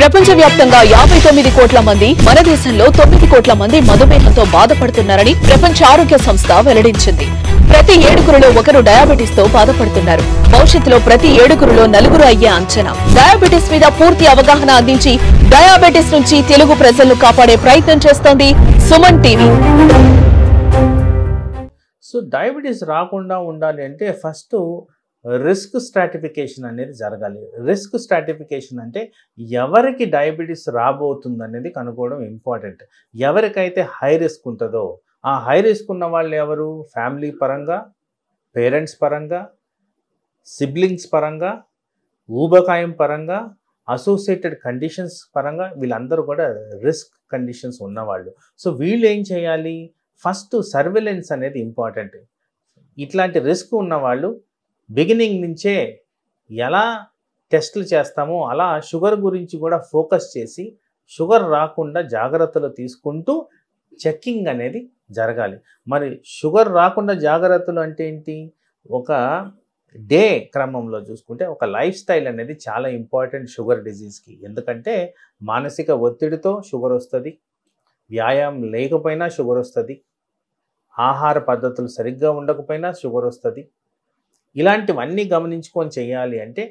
ప్రపంచవ్యాప్తంగా 59 కోట్ల మంది, మన దేశంలో 9 కోట్ల మంది మధుమేహంతో బాధపడుతున్నారని ప్రపంచ ఆరోగ్య సంస్థ వెల్లడించింది. ప్రతి 7గురిలో ఒకరు డయాబెటిస్ తో బాధపడుతున్నారు. భవిష్యత్తులో ప్రతి 7గురిలో 4 అయ్యే అంచనా. డయాబెటిస్ మీద పూర్తి అవగాహన అందించి డయాబెటిస్ నుంచి తెలుగు ప్రజలను కాపాడే ప్రయత్నం చేస్తోంది సుమన్ టీవీ. సో డయాబెటీస్ రాకుండా ఉండాలి అంటే ఫస్ట్ రిస్క్ స్ట్రాటిఫికేషన్ అనేది జరగాలి. రిస్క్ స్ట్రాటిఫికేషన్ అంటే ఎవరికి డయాబెటీస్ రాబోతుంది అనేది కనుక్కోవడం ఇంపార్టెంట్. ఎవరికైతే హై రిస్క్ ఉంటుందో ఆ హై రిస్క్ ఉన్న వాళ్ళు ఎవరు? ఫ్యామిలీ పరంగా, పేరెంట్స్ పరంగా, సిబ్లింగ్స్ పరంగా, ఊబకాయం పరంగా, అసోసియేటెడ్ కండిషన్స్ పరంగా వీళ్ళందరూ కూడా రిస్క్ కండిషన్స్ ఉన్నవాళ్ళు. సో వీళ్ళు ఏం చేయాలి? ఫస్ట్ సర్వేలెన్స్ అనేది ఇంపార్టెంట్. ఇట్లాంటి రిస్క్ ఉన్నవాళ్ళు బిగినింగ్ నుంచే ఎలా టెస్టులు చేస్తామో అలా షుగర్ గురించి కూడా ఫోకస్ చేసి షుగర్ రాకుండా జాగ్రత్తలు తీసుకుంటూ చెక్కింగ్ అనేది జరగాలి. మరి షుగర్ రాకుండా జాగ్రత్తలు అంటే ఏంటి? ఒక డే క్రమంలో చూసుకుంటే ఒక లైఫ్ స్టైల్ అనేది చాలా ఇంపార్టెంట్ షుగర్ డిజీజ్కి. ఎందుకంటే మానసిక ఒత్తిడితో షుగర్ వస్తుంది, వ్యాయామం లేకపోయినా షుగర్ వస్తుంది, ఆహార పద్ధతులు సరిగ్గా ఉండకపోయినా షుగర్ వస్తుంది. ఇలాంటివన్నీ గమనించుకొని చేయాలి అంటే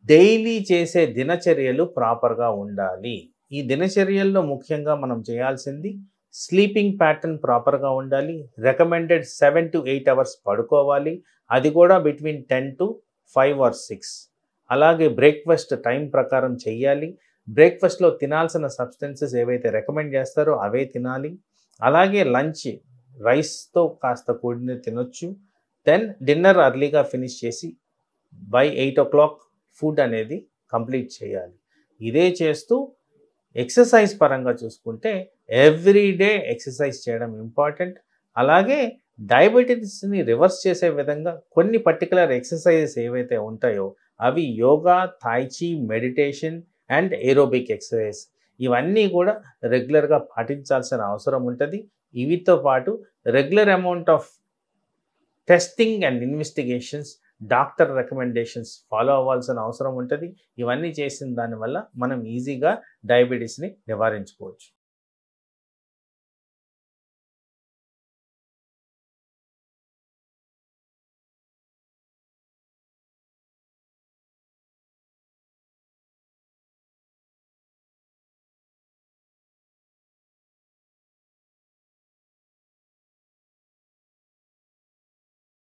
డైలీ చేసే దినచర్యలు ప్రాపర్గా ఉండాలి. ఈ దినచర్యల్లో ముఖ్యంగా మనం చేయాల్సింది స్లీపింగ్ ప్యాటర్న్ ప్రాపర్గా ఉండాలి. రికమెండెడ్ 7 to 8 అవర్స్ పడుకోవాలి. అది కూడా బిట్వీన్ 10 to 5 or 6. అలాగే బ్రేక్ఫాస్ట్ టైం ప్రకారం చెయ్యాలి. బ్రేక్ఫాస్ట్లో తినాల్సిన సబ్స్టెన్సెస్ ఏవైతే రికమెండ్ చేస్తారో అవే తినాలి. అలాగే లంచ్ రైస్తో కాస్త కూడిన తినొచ్చు. దెన్ డిన్నర్ అర్లీగా ఫినిష్ చేసి బై 8 o'clock ఫుడ్ అనేది కంప్లీట్ చేయాలి. ఇదే చేస్తూ ఎక్సర్సైజ్ పరంగా చూసుకుంటే ఎవ్రీడే ఎక్సర్సైజ్ చేయడం ఇంపార్టెంట్. అలాగే డయాబెటీస్ని రివర్స్ చేసే విధంగా కొన్ని పర్టికులర్ ఎక్సర్సైజెస్ ఏవైతే ఉంటాయో అవి yoga, tai chi, meditation and aerobic exercise ఇవన్నీ కూడా రెగ్యులర్గా పాటించాల్సిన అవసరం ఉంటుంది. వీటితో పాటు regular amount of testing and investigations, doctor recommendations follow అవ్వాల్సిన అవసరం ఉంటుంది. ఇవన్నీ చేసిన దానివల్ల మనం ఈజీగా డయాబెటీస్ని నివారించుకోవచ్చు.